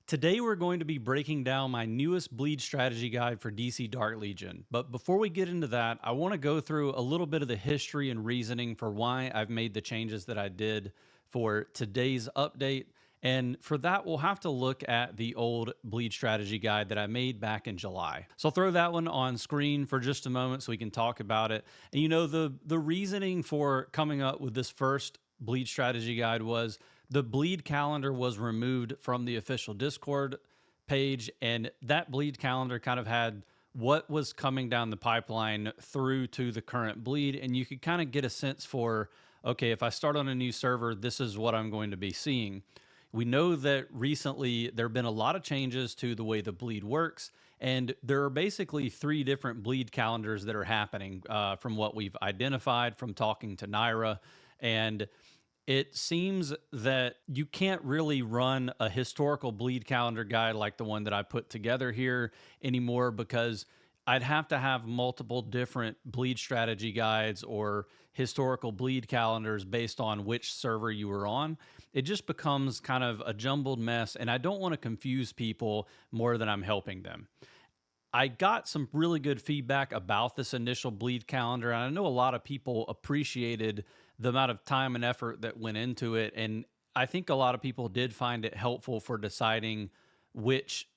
Today we're going to be breaking down my newest bleed strategy guide for DC Dark Legion. But before we get into that, I want to go through a little bit of the history and reasoning for why I've made the changes that I did for today's update. And for that, we'll have to look at the old bleed strategy guide that I made back in July. So I'll throw that one on screen for just a moment so we can talk about it. And the reasoning for coming up with this first bleed strategy guide was the bleed calendar was removed from the official Discord page, and that bleed calendar kind of had what was coming down the pipeline through to the current bleed, and you could kind of get a sense for, okay, if I start on a new server, this is what I'm going to be seeing. We know that recently there have been a lot of changes to the way the bleed works, and there are basically three different bleed calendars that are happening from what we've identified from talking to Naira. And it seems that you can't really run a historical bleed calendar guide like the one that I put together here anymore, because I'd have to have multiple different bleed strategy guides or historical bleed calendars based on which server you were on. It just becomes kind of a jumbled mess, and I don't want to confuse people more than I'm helping them. I got some really good feedback about this initial bleed calendar, and I know a lot of people appreciated the amount of time and effort that went into it. And I think a lot of people did find it helpful for deciding which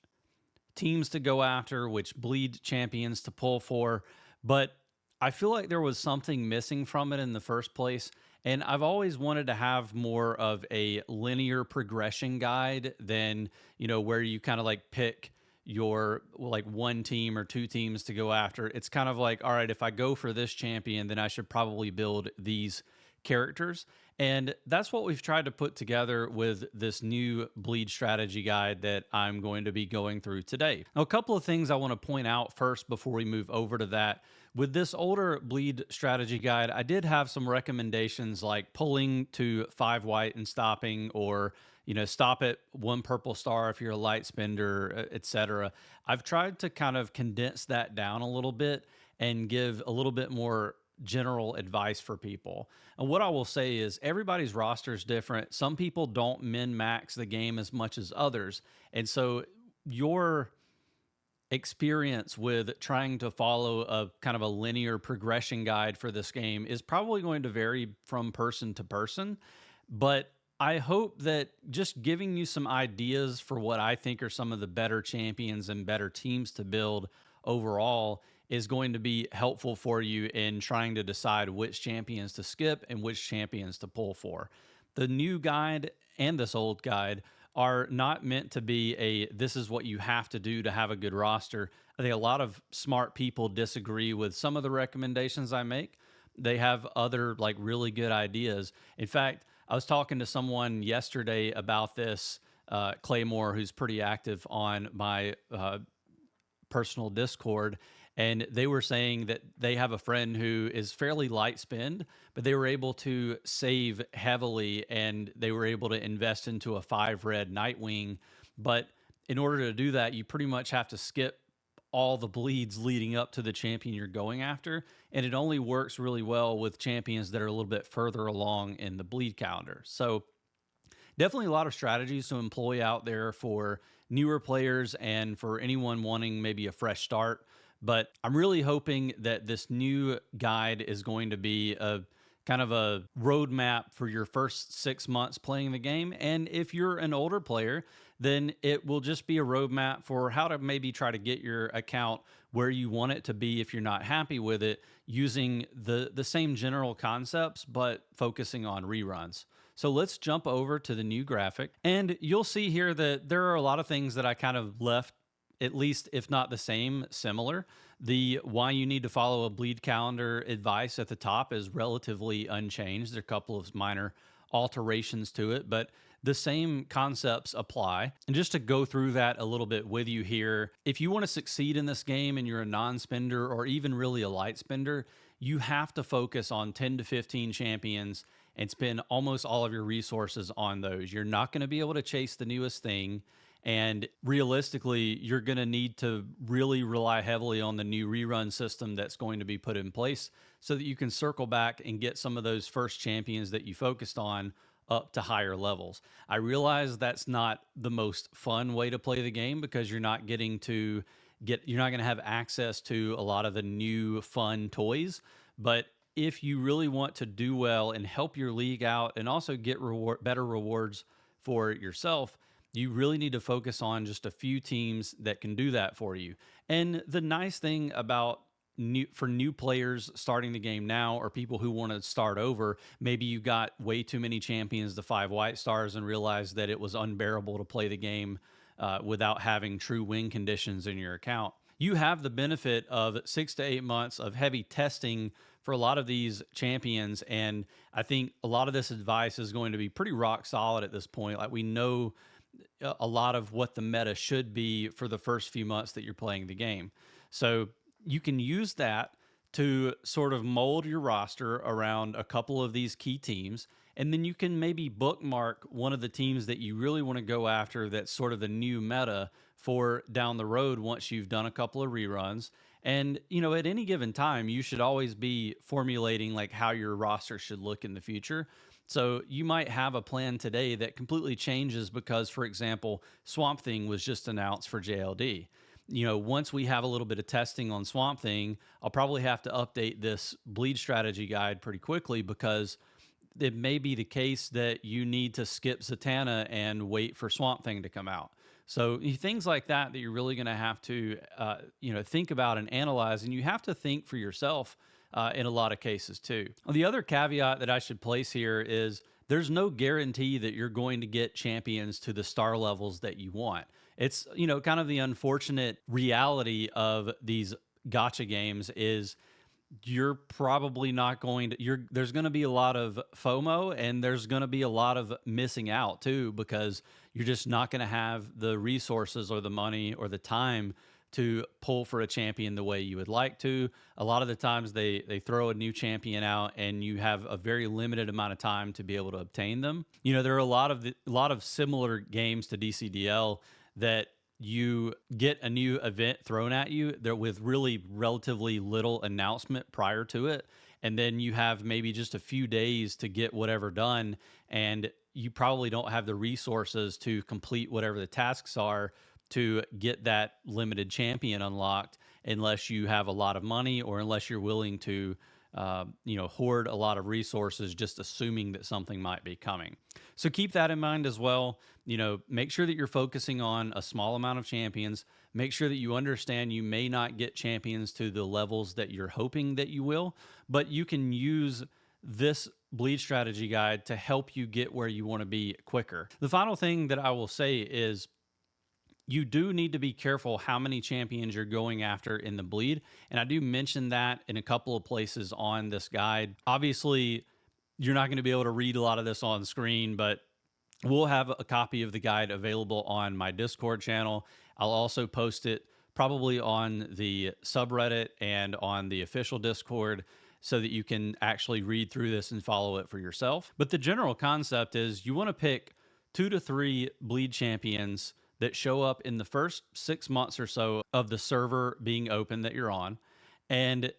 teams to go after, which bleed champions to pull for. But I feel like there was something missing from it in the first place. And I've always wanted to have more of a linear progression guide than, where you kind of like pick your like one team or two teams to go after. It's kind of like, all right, if I go for this champion, then I should probably build these characters. And that's what we've tried to put together with this new bleed strategy guide that I'm going to be going through today. Now, a couple of things I want to point out first before we move over to that. With this older bleed strategy guide, I did have some recommendations like pulling to 5 white and stopping, or stop at 1 purple star if you're a light spender, etc. I've tried to kind of condense that down a little bit and give a little bit more general advice for people. And what I will say is everybody's roster is different. Some people don't min max the game as much as others. And so your experience with trying to follow a kind of a linear progression guide for this game is probably going to vary from person to person. But I hope that just giving you some ideas for what I think are some of the better champions and better teams to build overall is going to be helpful for you in trying to decide which champions to skip and which champions to pull for. The new guide and this old guide are not meant to be this is what you have to do to have a good roster. I think a lot of smart people disagree with some of the recommendations I make. They have other like really good ideas. In fact, I was talking to someone yesterday about this, Claymore, who's pretty active on my personal Discord, and they were saying that they have a friend who is fairly light spend, but they were able to save heavily and they were able to invest into a 5 red Nightwing. But in order to do that, you pretty much have to skip all the bleeds leading up to the champion you're going after. And it only works really well with champions that are a little bit further along in the bleed calendar. So definitely a lot of strategies to employ out there for newer players and for anyone wanting maybe a fresh start. But I'm really hoping that this new guide is going to be a kind of a roadmap for your first 6 months playing the game. And if you're an older player, then it will just be a roadmap for how to maybe try to get your account where you want it to be if you're not happy with it, using the same general concepts, but focusing on reruns. So let's jump over to the new graphic. And you'll see here that there are a lot of things that I kind of left, at least if not the same, similar. The why you need to follow a bleed calendar advice at the top is relatively unchanged. There are a couple of minor alterations to it, but the same concepts apply. And just to go through that a little bit with you here, if you want to succeed in this game and you're a non-spender or even really a light spender, you have to focus on 10 to 15 champions and spend almost all of your resources on those. You're not going to be able to chase the newest thing. And realistically, you're going to need to really rely heavily on the new rerun system that's going to be put in place so that you can circle back and get some of those first champions that you focused on up to higher levels. I realize that's not the most fun way to play the game because you're not going to have access to a lot of the new fun toys, but if you really want to do well and help your league out and also get better rewards for yourself, you really need to focus on just a few teams that can do that for you. And the nice thing about new players starting the game now, or people who want to start over, maybe you got way too many champions, the 5 white stars, and realized that it was unbearable to play the game without having true win conditions in your account. You have the benefit of 6 to 8 months of heavy testing for a lot of these champions. And I think a lot of this advice is going to be pretty rock solid at this point. Like, we know a lot of what the meta should be for the first few months that you're playing the game. So you can use that to sort of mold your roster around a couple of these key teams. And then you can maybe bookmark one of the teams that you really want to go after that's sort of the new meta for down the road once you've done a couple of reruns. And, at any given time, you should always be formulating like how your roster should look in the future. So you might have a plan today that completely changes because, for example, Swamp Thing was just announced for JLD. Once we have a little bit of testing on Swamp Thing, I'll probably have to update this bleed strategy guide pretty quickly because it may be the case that you need to skip Zatanna and wait for Swamp Thing to come out. So things like that you're really going to have to, think about and analyze, and you have to think for yourself in a lot of cases too. The other caveat that I should place here is there's no guarantee that you're going to get champions to the star levels that you want. It's, kind of the unfortunate reality of these gotcha games is you're probably not going to there's going to be a lot of FOMO, and there's going to be a lot of missing out too, because you're just not going to have the resources or the money or the time to pull for a champion the way you would like to. A lot of the times they throw a new champion out and you have a very limited amount of time to be able to obtain them. There are a lot of similar games to DCDL that you get a new event thrown at you there with really relatively little announcement prior to it, and then you have maybe just a few days to get whatever done, and you probably don't have the resources to complete whatever the tasks are to get that limited champion unlocked unless you have a lot of money, or unless you're willing to hoard a lot of resources, just assuming that something might be coming. So keep that in mind as well. Make sure that you're focusing on a small amount of champions. Make sure that you understand you may not get champions to the levels that you're hoping that you will, but you can use this bleed strategy guide to help you get where you want to be quicker. The final thing that I will say is you do need to be careful how many champions you're going after in the bleed. And I do mention that in a couple of places on this guide. Obviously, you're not going to be able to read a lot of this on screen, but we'll have a copy of the guide available on my Discord channel. I'll also post it probably on the subreddit and on the official Discord so that you can actually read through this and follow it for yourself. But the general concept is you want to pick 2 to 3 bleed champions that show up in the first 6 months or so of the server being open that you're on, and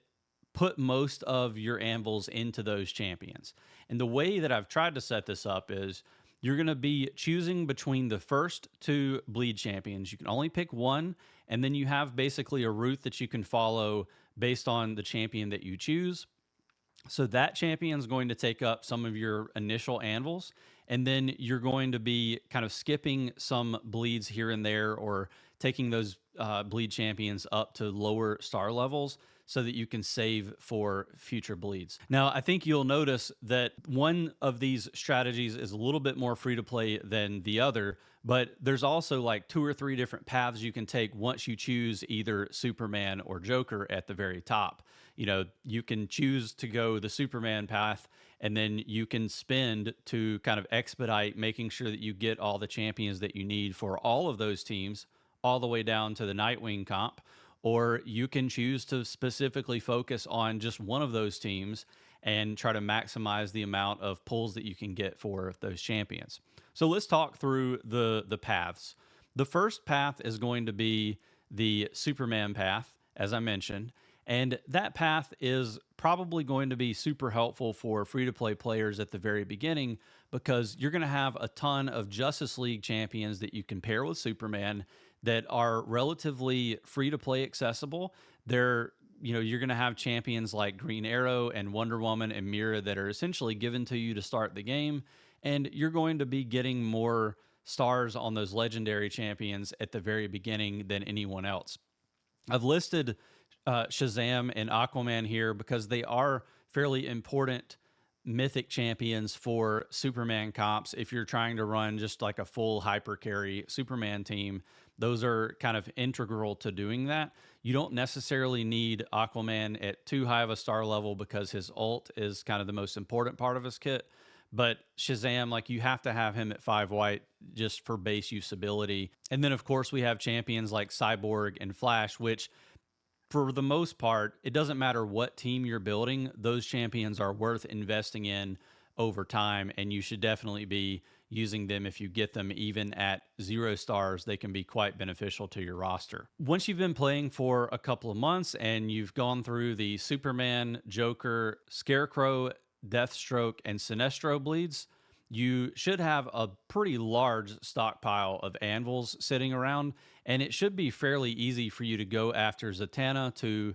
put most of your anvils into those champions. And the way that I've tried to set this up is you're going to be choosing between the first 2 bleed champions. You can only pick one, and then you have basically a route that you can follow based on the champion that you choose. So that champion is going to take up some of your initial anvils, and then you're going to be kind of skipping some bleeds here and there, or taking those bleed champions up to lower star levels so that you can save for future bleeds. Now, I think you'll notice that one of these strategies is a little bit more free to play than the other, but there's also like 2 or 3 different paths you can take once you choose either Superman or Joker at the very top. You can choose to go the Superman path, and then you can spend to kind of expedite making sure that you get all the champions that you need for all of those teams, all the way down to the Nightwing comp. Or you can choose to specifically focus on just one of those teams and try to maximize the amount of pulls that you can get for those champions. So let's talk through the paths. The first path is going to be the Superman path, as I mentioned. And that path is probably going to be super helpful for free to play players at the very beginning because you're going to have a ton of Justice League champions that you can pair with Superman that are relatively free to play accessible. They're you're going to have champions like Green Arrow and Wonder Woman and Mira that are essentially given to you to start the game. And you're going to be getting more stars on those legendary champions at the very beginning than anyone else. I've listed Shazam and Aquaman here because they are fairly important mythic champions for Superman comps. If you're trying to run just like a full hyper carry Superman team, those are kind of integral to doing that. You don't necessarily need Aquaman at too high of a star level because his ult is kind of the most important part of his kit. But Shazam, like you have to have him at 5 white just for base usability. And then, of course, we have champions like Cyborg and Flash, which for the most part, it doesn't matter what team you're building, those champions are worth investing in over time. And you should definitely be using them if you get them even at 0 stars. They can be quite beneficial to your roster. Once you've been playing for a couple of months and you've gone through the Superman, Joker, Scarecrow, Deathstroke, and Sinestro bleeds, you should have a pretty large stockpile of anvils sitting around, and it should be fairly easy for you to go after Zatanna to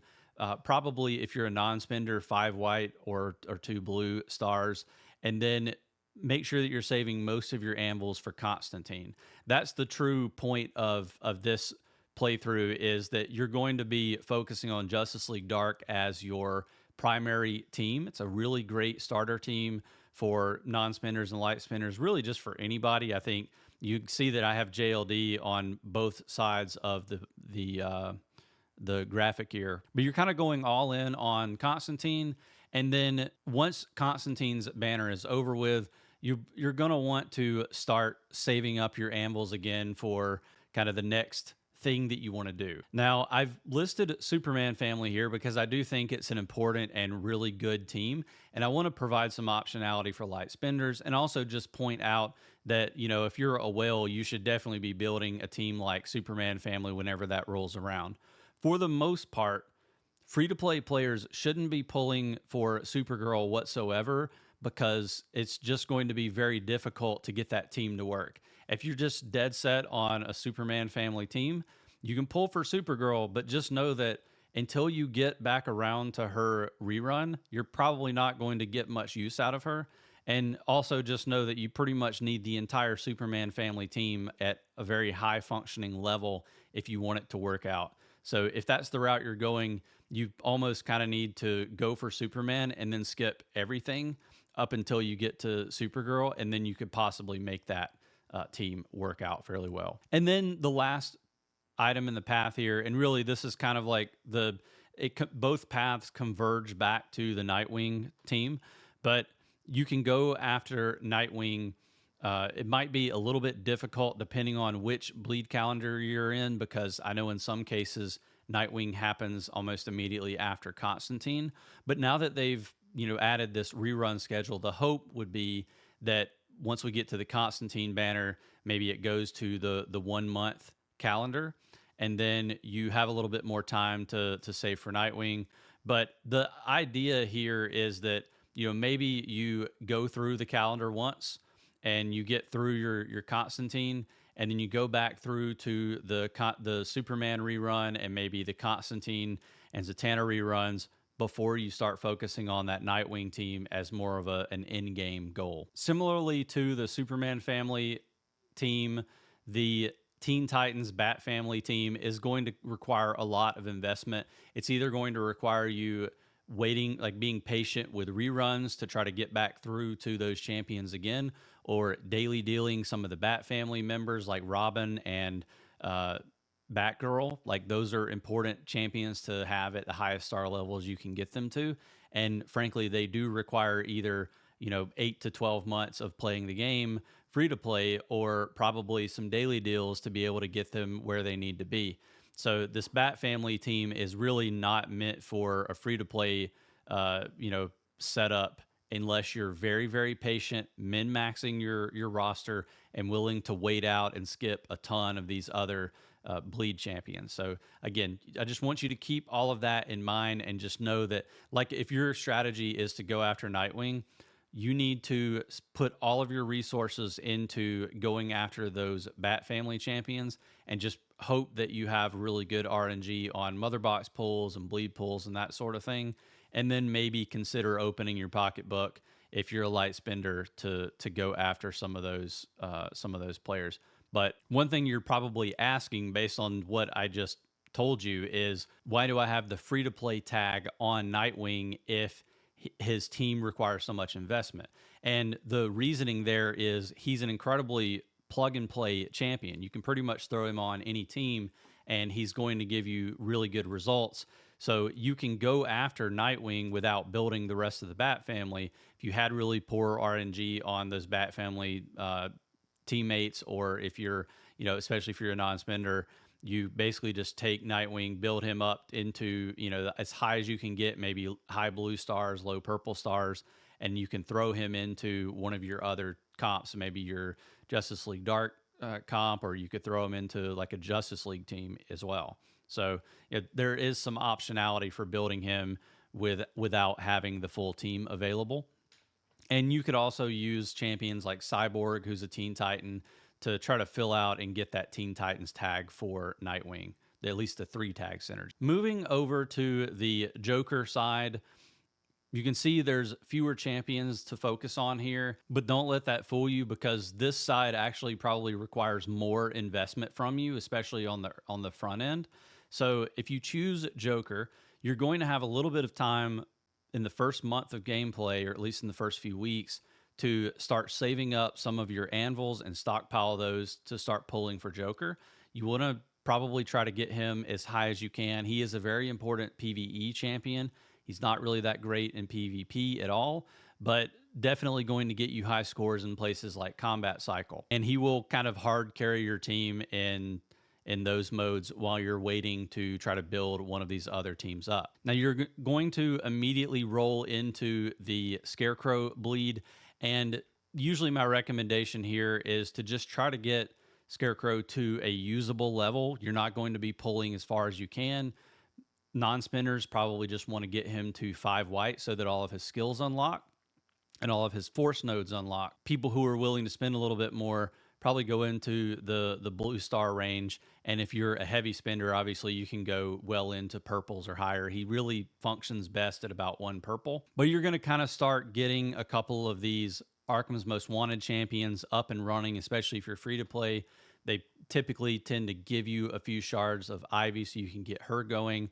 probably, if you're a non-spender, 5 white or 2 blue stars, and then make sure that you're saving most of your anvils for Constantine. That's the true point of this playthrough, is that you're going to be focusing on Justice League Dark as your primary team. It's a really great starter team for non-spinners and light spinners, really just for anybody. I think you see that I have JLD on both sides of the graphic here, but you're kind of going all in on Constantine. And then once Constantine's banner is over with, you're going to want to start saving up your anvils again for kind of the next thing that you want to do. Now, I've listed Superman family here because I do think it's an important and really good team, and I want to provide some optionality for light spenders, and also just point out that, if you're a whale, you should definitely be building a team like Superman family whenever that rolls around. For the most part, free-to-play players shouldn't be pulling for Supergirl whatsoever because it's just going to be very difficult to get that team to work. If you're just dead set on a Superman family team, you can pull for Supergirl, but just know that until you get back around to her rerun, you're probably not going to get much use out of her. And also just know that you pretty much need the entire Superman family team at a very high functioning level if you want it to work out. So if that's the route you're going, you almost kind of need to go for Superman and then skip everything up until you get to Supergirl, and then you could possibly make that team work out fairly well. And then the last item in the path here, and really this is kind of like both paths converge back to the Nightwing team, but you can go after Nightwing. It might be a little bit difficult depending on which bleed calendar you're in, because I know in some cases Nightwing happens almost immediately after Constantine. But now that they've added this rerun schedule, the hope would be that once we get to the Constantine banner, maybe it goes to the 1 month calendar, and then you have a little bit more time to save for Nightwing. But the idea here is that maybe you go through the calendar once and you get through your Constantine, and then you go back through to the Superman rerun and maybe the Constantine and Zatanna reruns before you start focusing on that Nightwing team as more of an in-game goal. Similarly to the Superman family team, the Teen Titans Bat family team is going to require a lot of investment. It's either going to require you waiting, like being patient with reruns to try to get back through to those champions again, or daily dealing some of the Bat family members like Robin and Batgirl. Like those are important champions to have at the highest star levels you can get them to. And frankly, they do require either 8 to 12 months of playing the game free to play, or probably some daily deals to be able to get them where they need to be. So this Bat family team is really not meant for a free to play, setup unless you're very, very patient, min-maxing your roster and willing to wait out and skip a ton of these other bleed champions. So again, I just want you to keep all of that in mind and just know that, like, if your strategy is to go after Nightwing, you need to put all of your resources into going after those Bat Family champions and just hope that you have really good RNG on Mother Box pulls and bleed pulls and that sort of thing. And then maybe consider opening your pocketbook if you're a light spender to go after some of those players. But one thing you're probably asking, based on what I just told you, is why do I have the free to play tag on Nightwing if his team requires so much investment? And the reasoning there is he's an incredibly plug and play champion. You can pretty much throw him on any team and he's going to give you really good results. So you can go after Nightwing without building the rest of the Bat Family. If you had really poor RNG on those Bat Family teammates, or if you're, especially if you're a non-spender, you basically just take Nightwing, build him up into, as high as you can get, maybe high blue stars, low purple stars, and you can throw him into one of your other comps, maybe your Justice League Dark comp, or you could throw him into like a Justice League team as well. So there is some optionality for building him without having the full team available. And you could also use champions like Cyborg, who's a Teen Titan, to try to fill out and get that Teen Titans tag for Nightwing, at least the 3 tag synergy. Moving over to the Joker side, you can see there's fewer champions to focus on here, but don't let that fool you, because this side actually probably requires more investment from you, especially on the front end. So if you choose Joker, you're going to have a little bit of time in the first month of gameplay, or at least in the first few weeks, to start saving up some of your anvils and stockpile those to start pulling for Joker. You want to probably try to get him as high as you can. He is a very important PvE champion. He's not really that great in PvP at all, but definitely going to get you high scores in places like Combat Cycle. And he will kind of hard carry your team in those modes while you're waiting to try to build one of these other teams up. Now you're going to immediately roll into the Scarecrow bleed, and usually my recommendation here is to just try to get Scarecrow to a usable level. You're not going to be pulling as far as you can. Non-spinners probably just want to get him to 5 white so that all of his skills unlock and all of his force nodes unlock. People who are willing to spend a little bit more probably go into the blue star range. And if you're a heavy spender, obviously you can go well into purples or higher. He really functions best at about 1 purple. But you're going to kind of start getting a couple of these Arkham's Most Wanted champions up and running, especially if you're free to play. They typically tend to give you a few shards of Ivy so you can get her going.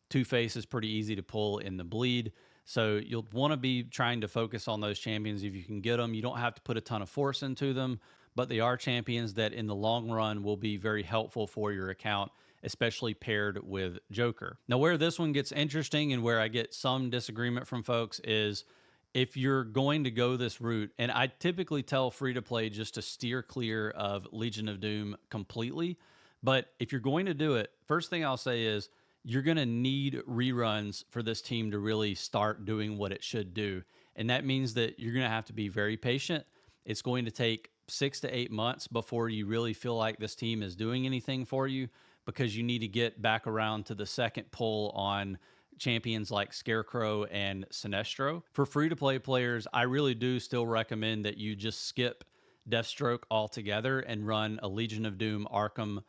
Two-Face is pretty easy to pull in the bleed. So you'll want to be trying to focus on those champions if you can get them. You don't have to put a ton of force into them, but they are champions that in the long run will be very helpful for your account, especially paired with Joker. Now, where this one gets interesting and where I get some disagreement from folks is if you're going to go this route, and I typically tell free-to-play just to steer clear of Legion of Doom completely, but if you're going to do it, first thing I'll say is you're going to need reruns for this team to really start doing what it should do. And that means that you're going to have to be very patient. It's going to take 6 to 8 months before you really feel like this team is doing anything for you, because you need to get back around to the second pull on champions like Scarecrow and Sinestro. For free-to-play players, I really do still recommend that you just skip Deathstroke altogether and run a Legion of Doom Arkham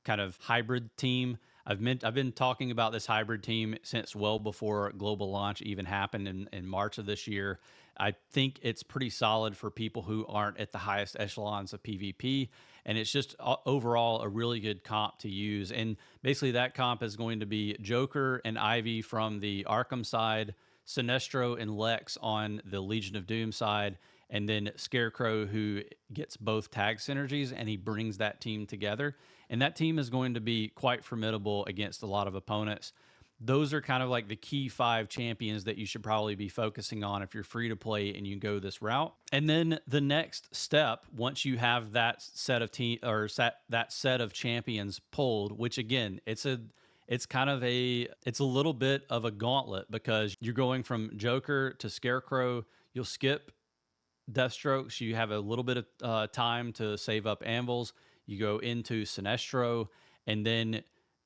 kind of hybrid team. I've been talking about this hybrid team since well before global launch even happened in March of this year. I think it's pretty solid for people who aren't at the highest echelons of PvP, and it's just overall a really good comp to use. And basically that comp is going to be Joker and Ivy from the Arkham side, Sinestro and Lex on the Legion of Doom side, and then Scarecrow, who gets both tag synergies, and he brings that team together. And that team is going to be quite formidable against a lot of opponents. Those are kind of like the key 5 champions that you should probably be focusing on if you're free to play and you go this route. And then the next step, once you have that set of that set of champions pulled, which again, it's a little bit of a gauntlet, because you're going from Joker to Scarecrow, you'll skip Deathstrokes. You have a little bit of time to save up anvils. You go into Sinestro, and then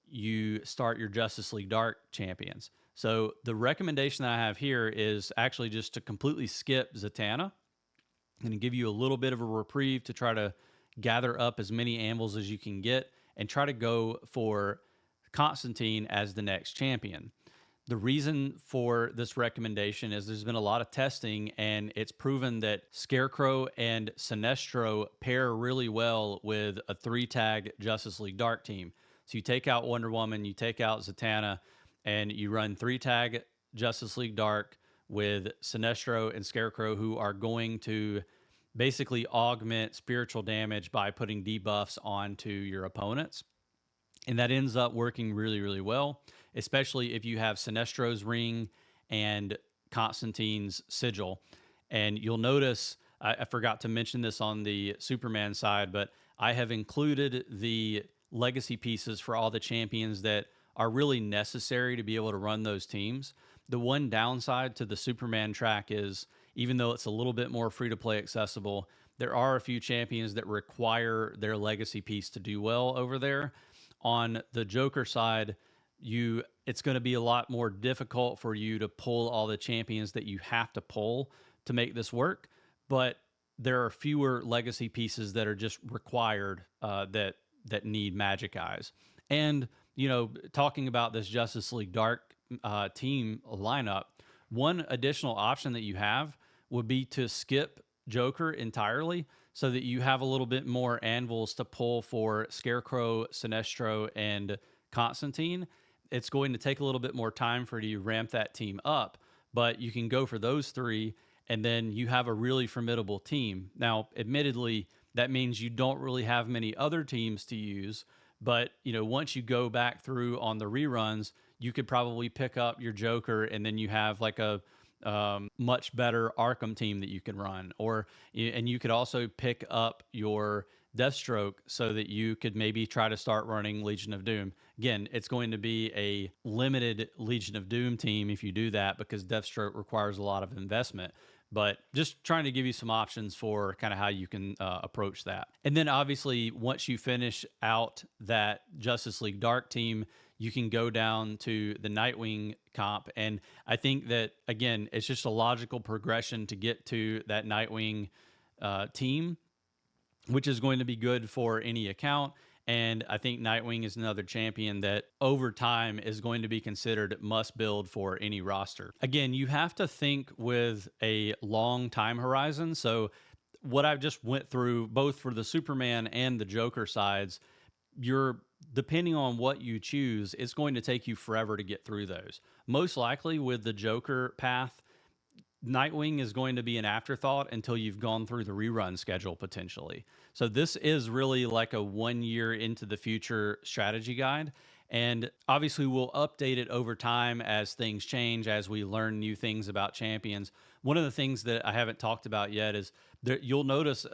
you start your Justice League Dark champions. So the recommendation that I have here is actually just to completely skip Zatanna and to give you a little bit of a reprieve to try to gather up as many anvils as you can get and try to go for Constantine as the next champion. The reason for this recommendation is there's been a lot of testing, and it's proven that Scarecrow and Sinestro pair really well with a 3-tag Justice League Dark team. So you take out Wonder Woman, you take out Zatanna, and you run 3-tag Justice League Dark with Sinestro and Scarecrow, who are going to basically augment spiritual damage by putting debuffs onto your opponents. And that ends up working really, really well, especially if you have Sinestro's ring and Constantine's sigil. And you'll notice, I forgot to mention this on the Superman side, but I have included the legacy pieces for all the champions that are really necessary to be able to run those teams. The one downside to the Superman track is, even though it's a little bit more free to play accessible, there are a few champions that require their legacy piece to do well over there. On the Joker side, it's going to be a lot more difficult for you to pull all the champions that you have to pull to make this work, but there are fewer legacy pieces that are just required that need magic eyes. And talking about this Justice League Dark team lineup, one additional option that you have would be to skip Joker entirely, so that you have a little bit more anvils to pull for Scarecrow, Sinestro, and Constantine. It's going to take a little bit more time for you to ramp that team up, but you can go for those 3, and then you have a really formidable team. Now, admittedly, that means you don't really have many other teams to use, but once you go back through on the reruns, you could probably pick up your Joker, and then you have like a much better Arkham team that you can run, and you could also pick up your Deathstroke so that you could maybe try to start running Legion of Doom. Again, it's going to be a limited Legion of Doom team if you do that, because Deathstroke requires a lot of investment. But just trying to give you some options for kind of how you can approach that. And then obviously, once you finish out that Justice League Dark team, you can go down to the Nightwing comp. And I think that, again, it's just a logical progression to get to that Nightwing team, which is going to be good for any account. And I think Nightwing is another champion that over time is going to be considered must build for any roster. Again, you have to think with a long time horizon. So what I've just went through, both for the Superman and the Joker sides, depending on what you choose, it's going to take you forever to get through those. Most likely with the Joker path, Nightwing is going to be an afterthought until you've gone through the rerun schedule potentially. So this is really like a 1 year into the future strategy guide. And obviously we'll update it over time as things change, as we learn new things about champions. One of the things that I haven't talked about yet is you'll notice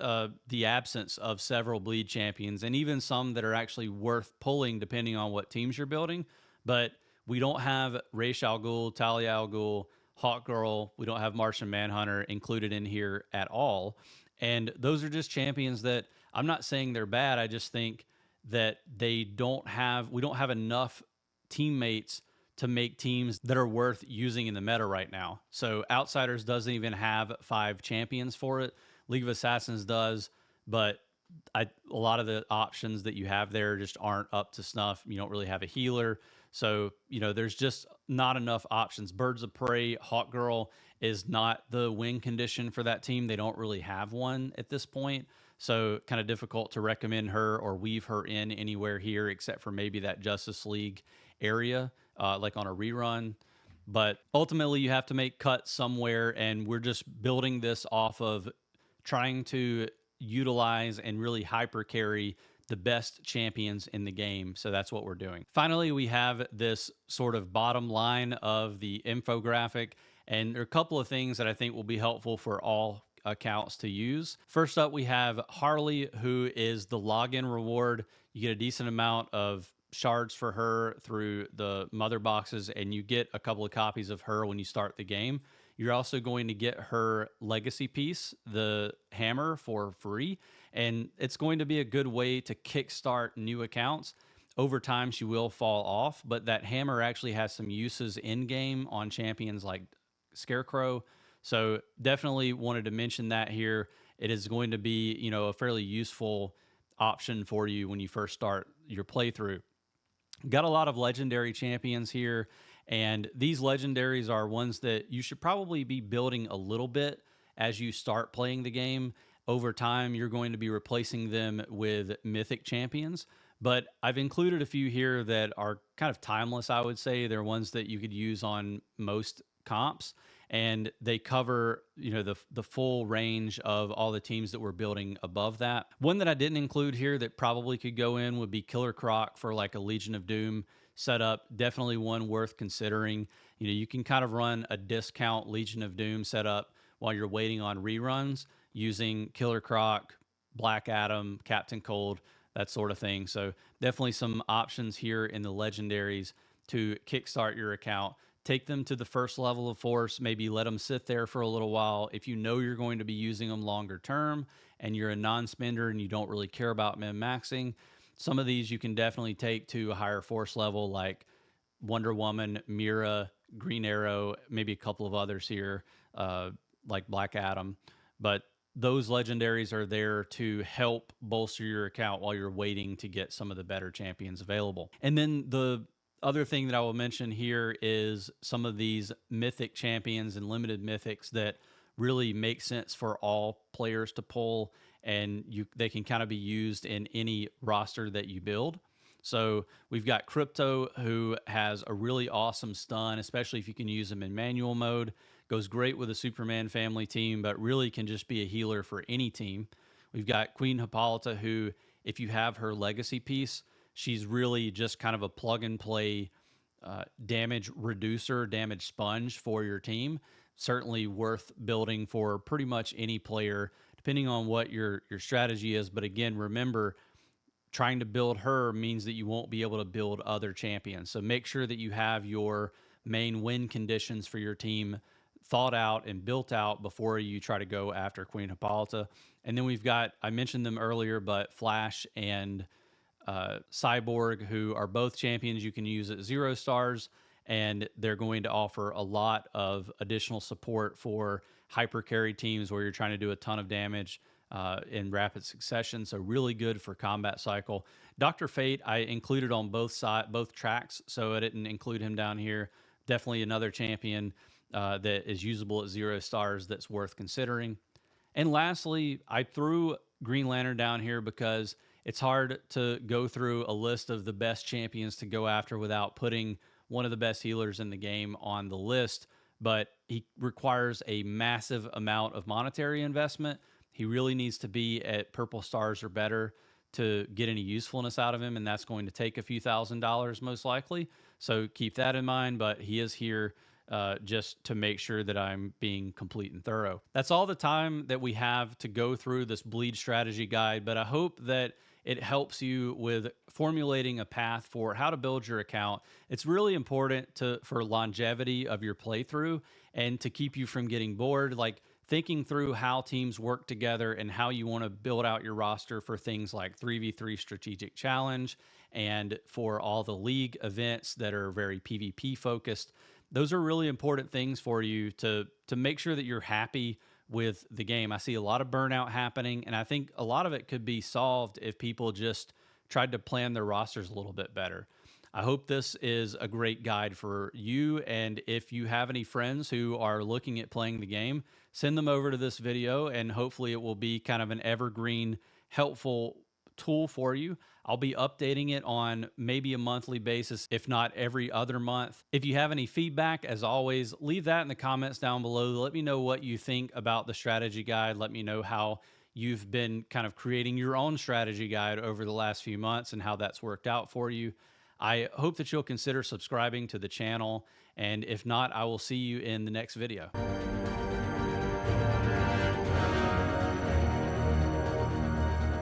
the absence of several bleed champions, and even some that are actually worth pulling depending on what teams you're building. But we don't have Ra's al Ghul, Talia al Ghul, Hawkgirl. We don't have Martian Manhunter included in here at all. And those are just champions that, I'm not saying they're bad. I just think that we don't have enough teammates to make teams that are worth using in the meta right now. So Outsiders doesn't even have 5 champions for it. League of Assassins does, but a lot of the options that you have there just aren't up to snuff. You don't really have a healer. So, there's just not enough options. Birds of Prey, Hawkgirl is not the win condition for that team. They don't really have one at this point. So kind of difficult to recommend her or weave her in anywhere here, except for maybe that Justice League area, like on a rerun. But ultimately, you have to make cuts somewhere, and we're just building this off of trying to utilize and really hyper carry the best champions in the game. So that's what we're doing. Finally, we have this sort of bottom line of the infographic, and there are a couple of things that I think will be helpful for all accounts to use. First up, we have Harley, who is the login reward. You get a decent amount of shards for her through the mother boxes, and you get a couple of copies of her when you start the game. You're also going to get her legacy piece, the hammer, for free. And it's going to be a good way to kickstart new accounts. Over time, she will fall off, but that hammer actually has some uses in game on champions like Scarecrow. So definitely wanted to mention that here. It is going to be, a fairly useful option for you when you first start your playthrough. Got a lot of legendary champions here, and these legendaries are ones that you should probably be building a little bit as you start playing the game. Over time, you're going to be replacing them with mythic champions, but I've included a few here that are kind of timeless, I would say. They're ones that you could use on most comps, and they cover the full range of all the teams that we're building above that. One that I didn't include here that probably could go in would be Killer Croc for like a Legion of Doom setup. Definitely one worth considering. You can kind of run a discount Legion of Doom setup while you're waiting on reruns using Killer Croc, Black Adam, Captain Cold, that sort of thing. So definitely some options here in the legendaries to kickstart your account. Take them to the first level of force, maybe let them sit there for a little while. If you know you're going to be using them longer term and you're a non-spender and you don't really care about min-maxing, some of these you can definitely take to a higher force level like Wonder Woman, Mira, Green Arrow, maybe a couple of others here, like Black Adam. But those legendaries are there to help bolster your account while you're waiting to get some of the better champions available. And then the other thing that I will mention here is some of these mythic champions and limited mythics that really make sense for all players to pull, and they can kind of be used in any roster that you build. So we've got Crypto, who has a really awesome stun, especially if you can use him in manual mode. Goes great with a Superman family team, but really can just be a healer for any team. We've got Queen Hippolyta, who, if you have her legacy piece, she's really just kind of a plug and play damage reducer, damage sponge for your team. Certainly worth building for pretty much any player, depending on what your strategy is. But again, remember, trying to build her means that you won't be able to build other champions. So make sure that you have your main win conditions for your team thought out and built out before you try to go after Queen Hippolyta. And then we've got, I mentioned them earlier, but Flash and Cyborg, who are both champions you can use at 0 stars, and they're going to offer a lot of additional support for hyper carry teams where you're trying to do a ton of damage in rapid succession. So really good for combat cycle. Dr. Fate I included on both tracks, so I didn't include him down here. Definitely another champion that is usable at 0 stars that's worth considering. And lastly, I threw Green Lantern down here because it's hard to go through a list of the best champions to go after without putting one of the best healers in the game on the list, but he requires a massive amount of monetary investment. He really needs to be at purple stars or better to get any usefulness out of him, and that's going to take a few $1,000s most likely. So keep that in mind, but he is here just to make sure that I'm being complete and thorough. That's all the time that we have to go through this bleed strategy guide, but I hope that it helps you with formulating a path for how to build your account. It's really important for longevity of your playthrough and to keep you from getting bored, like thinking through how teams work together and how you want to build out your roster for things like 3v3 strategic challenge and for all the league events that are very PvP focused. Those are really important things for you to make sure that you're happy with the game. I see a lot of burnout happening, and I think a lot of it could be solved if people just tried to plan their rosters a little bit better. I hope this is a great guide for you, and if you have any friends who are looking at playing the game, send them over to this video, and hopefully it will be kind of an evergreen, helpful tool for you. I'll be updating it on maybe a monthly basis, if not every other month. If you have any feedback, as always, leave that in the comments down below. Let me know what you think about the strategy guide. Let me know how you've been kind of creating your own strategy guide over the last few months and how that's worked out for you. I hope that you'll consider subscribing to the channel, and if not, I will see you in the next video.